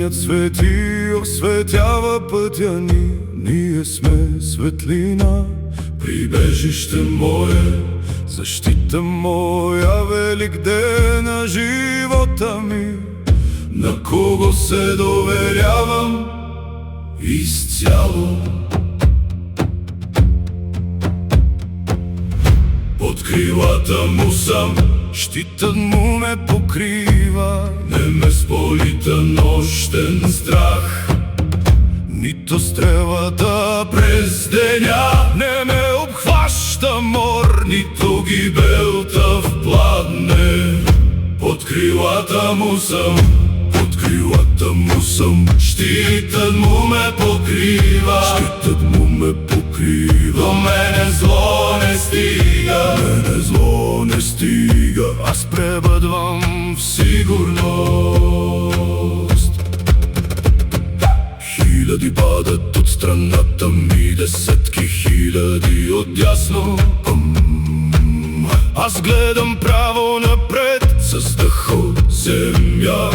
Огнят свети осветява пътя ни, ние сме светлина. Прибежище мое, защита моя, велик ден на живота ми. На кого се доверявам изцяло? Под крилата му съм, щитът му ме покрива. Не ме сполита нощен страх, нито стрелата през деня. Не ме обхваща мор, нито гибелта в пладне. Под крилата му съм, под крилата му съм, щитът му ме покрива. Щитът му ме покрива. До мене зло не стига, мене зло не стига. Аз пребъдвам в сигурност. Хиляди падат от страната ми, десетки хиляди отдясно. Аз гледам право напред, с дъх от земя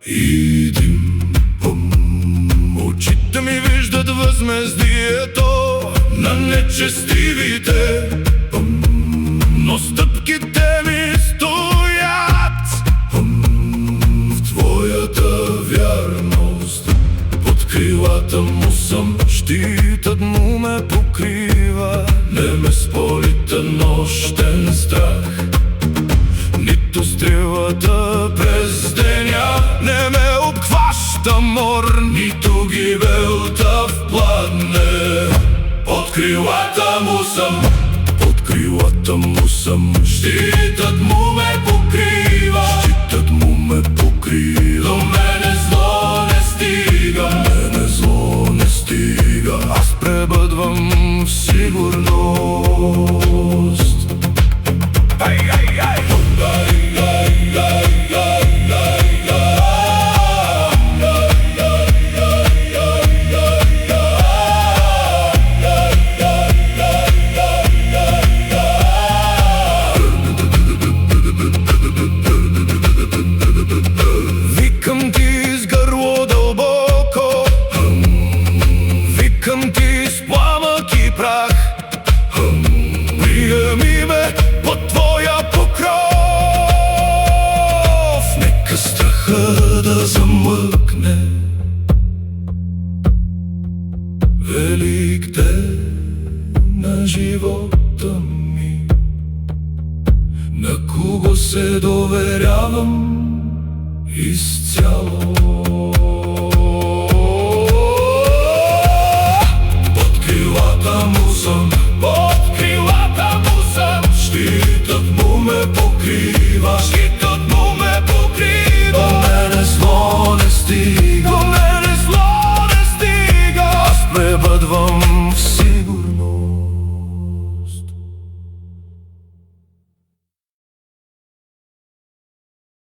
и дим. Очите ми виждат възмездието на нечестивите, но стъпките ми стоят в твоята вярност. Под крилата му съм, щитът му ме покрива. Не ме сполита нощен страх, нито стрелата през деня. Не ме обхваща мор, нито гибелта в пладне. Под крилата му съм, под крилата му съм, щитът му ме покрива. Щитът му ме покрива. До мене зло не стига, мене зло не стига. Аз пребъдвам в сигурност. Викам ти с гърло дълбоко, викам ти с пламък и прах. Приеми ме под твоя покров. Нека страха да замлъкне. Велик ден на живота ми. На кого се доверявам изцяло?